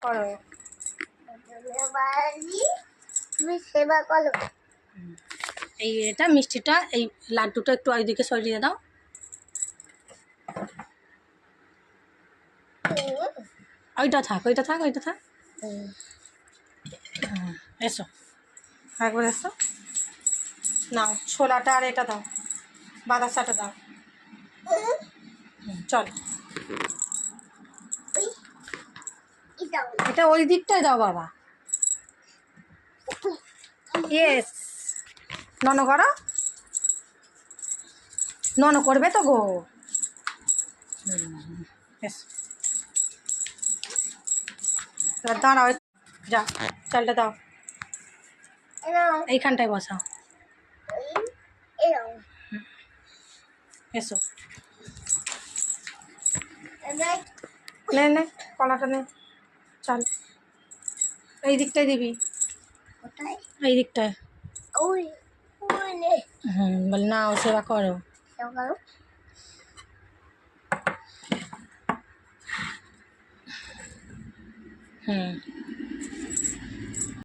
করো। তুমি সেবা করো। এই এটা মিষ্টিটা, এই লাড্ডুটা একটু ওইদিকে সরিয়ে দাও। ওইটা থাক, ওইটা থাক, ওইটা থাক। এসো, একবার এসো। নাও ছোলাটা আর এটা দাও, বাতাসাটা দাও। চল, এটা ওই দিকটায় দাও বাবা। ইয়েস, নন করো, নন করবে তো গো। এসো, এবার দাঁড়াও, যা চালটা দাও, এইখানটায় বসাও। এসো, নে নে কলাটা নে, চল এই দিকটায় দিবি, এই দিকটায়। বল না, ও সেবা করো।